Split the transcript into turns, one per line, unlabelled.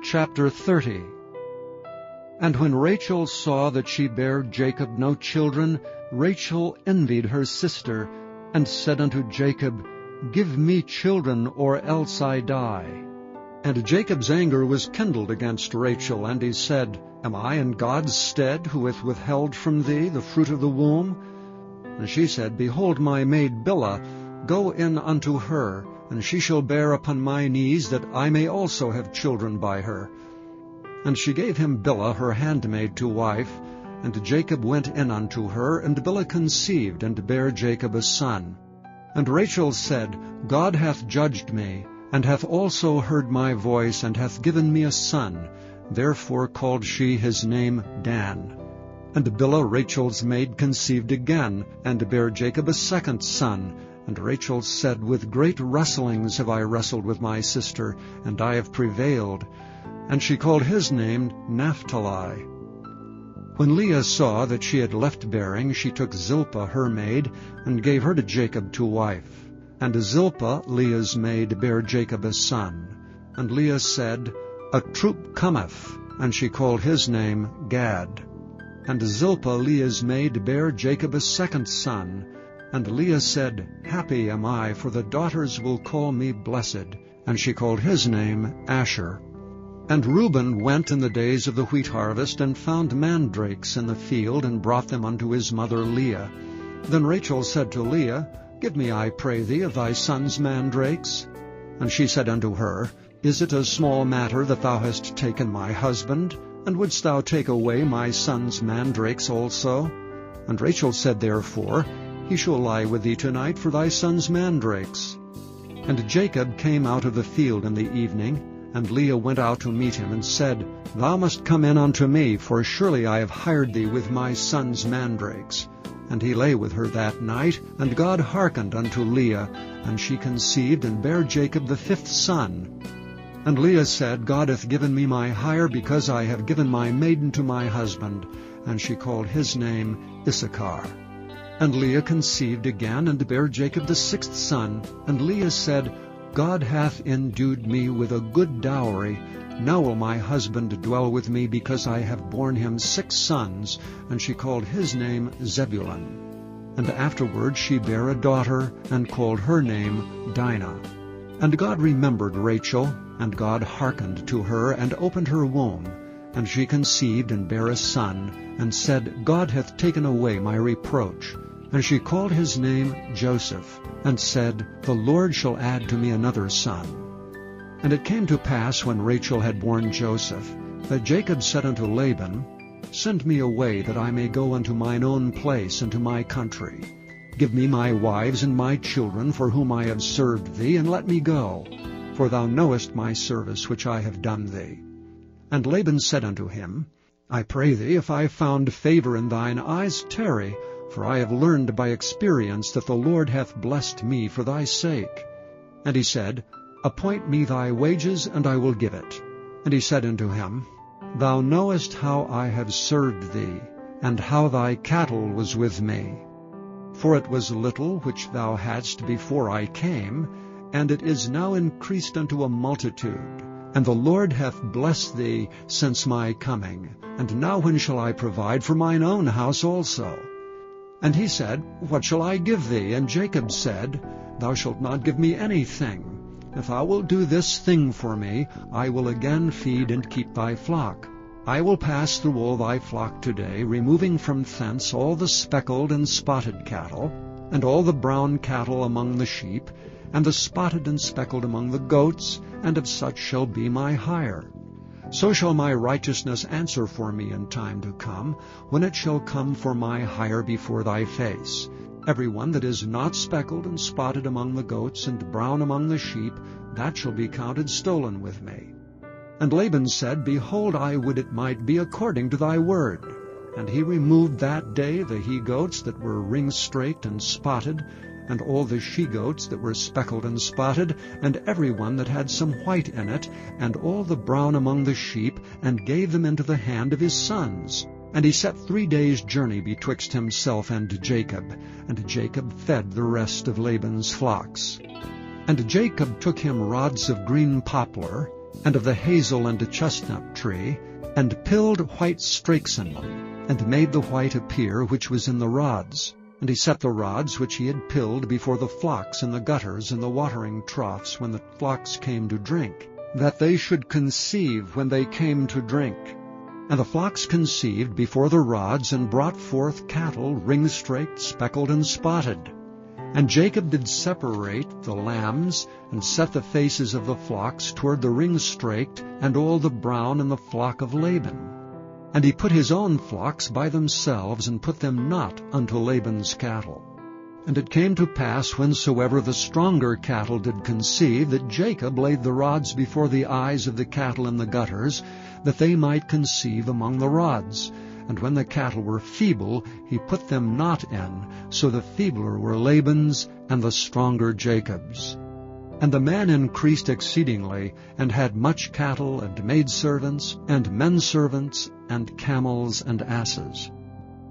Chapter 30. And when Rachel saw that she bare Jacob no children, Rachel envied her sister, and said unto Jacob, Give me children, or else I die. And Jacob's anger was kindled against Rachel, and he said, Am I in God's stead, who hath withheld from thee the fruit of the womb? And she said, Behold my maid Bilhah, go in unto her, and she shall bear upon my knees, that I may also have children by her. And she gave him Bilhah her handmaid to wife, and Jacob went in unto her, and Bilhah conceived, and bare Jacob a son. And Rachel said, God hath judged me, and hath also heard my voice, and hath given me a son. Therefore called she his name Dan. And Bilhah Rachel's maid conceived again, and bare Jacob a second son. And Rachel said, With great wrestlings have I wrestled with my sister, and I have prevailed. And she called his name Naphtali. When Leah saw that she had left bearing, she took Zilpah her maid, and gave her to Jacob to wife. And Zilpah, Leah's maid, bare Jacob a son. And Leah said, A troop cometh, and she called his name Gad. And Zilpah, Leah's maid, bare Jacob a second son. And Leah said, Happy am I, for the daughters will call me blessed. And she called his name Asher. And Reuben went in the days of the wheat harvest, and found mandrakes in the field, and brought them unto his mother Leah. Then Rachel said to Leah, Give me, I pray thee, of thy son's mandrakes. And she said unto her, Is it a small matter that thou hast taken my husband? And wouldst thou take away my son's mandrakes also? And Rachel said therefore, He shall lie with thee tonight for thy son's mandrakes. And Jacob came out of the field in the evening, and Leah went out to meet him, and said, Thou must come in unto me, for surely I have hired thee with my son's mandrakes. And he lay with her that night, and God hearkened unto Leah, and she conceived, and bare Jacob the fifth son. And Leah said, God hath given me my hire, because I have given my maiden to my husband. And she called his name Issachar. And Leah conceived again, and bare Jacob the sixth son. And Leah said, God hath endued me with a good dowry. Now will my husband dwell with me, because I have borne him 6 sons. And she called his name Zebulun. And afterward she bare a daughter, and called her name Dinah. And God remembered Rachel, and God hearkened to her, and opened her womb. And she conceived, and bare a son, and said, God hath taken away my reproach. And she called his name Joseph, and said, The Lord shall add to me another son. And it came to pass, when Rachel had borne Joseph, that Jacob said unto Laban, Send me away, that I may go unto mine own place, and to my country. Give me my wives and my children, for whom I have served thee, and let me go. For thou knowest my service which I have done thee. And Laban said unto him, I pray thee, if I have found favor in thine eyes, tarry, for I have learned by experience that the Lord hath blessed me for thy sake. And he said, Appoint me thy wages, and I will give it. And he said unto him, Thou knowest how I have served thee, and how thy cattle was with me. For it was little which thou hadst before I came, and it is now increased unto a multitude. And the Lord hath blessed thee since my coming. And now when shall I provide for mine own house also? And he said, What shall I give thee? And Jacob said, Thou shalt not give me anything. If thou wilt do this thing for me, I will again feed and keep thy flock. I will pass through all thy flock today, removing from thence all the speckled and spotted cattle, and all the brown cattle among the sheep, and the spotted and speckled among the goats, and of such shall be my hire. So shall my righteousness answer for me in time to come, when it shall come for my hire before thy face. Every one that is not speckled and spotted among the goats, and brown among the sheep, that shall be counted stolen with me. And Laban said, Behold, I would it might be according to thy word. And he removed that day the he-goats that were ring-straked and spotted, and all the she-goats that were speckled and spotted, and every one that had some white in it, and all the brown among the sheep, and gave them into the hand of his sons. And he set 3 days' journey betwixt himself and Jacob, and Jacob fed the rest of Laban's flocks. And Jacob took him rods of green poplar, and of the hazel and chestnut tree, and pilled white strakes in them, and made the white appear which was in the rods. And he set the rods which he had pilled before the flocks in the gutters and the watering troughs when the flocks came to drink, that they should conceive when they came to drink. And the flocks conceived before the rods, and brought forth cattle ring-straked, speckled, and spotted. And Jacob did separate the lambs, and set the faces of the flocks toward the ring-straked, and all the brown in the flock of Laban. And he put his own flocks by themselves, and put them not unto Laban's cattle. And it came to pass, whensoever the stronger cattle did conceive, that Jacob laid the rods before the eyes of the cattle in the gutters, that they might conceive among the rods. And when the cattle were feeble, he put them not in, so the feebler were Laban's, and the stronger Jacob's. And the man increased exceedingly, and had much cattle, and maidservants, and menservants, and camels, and asses.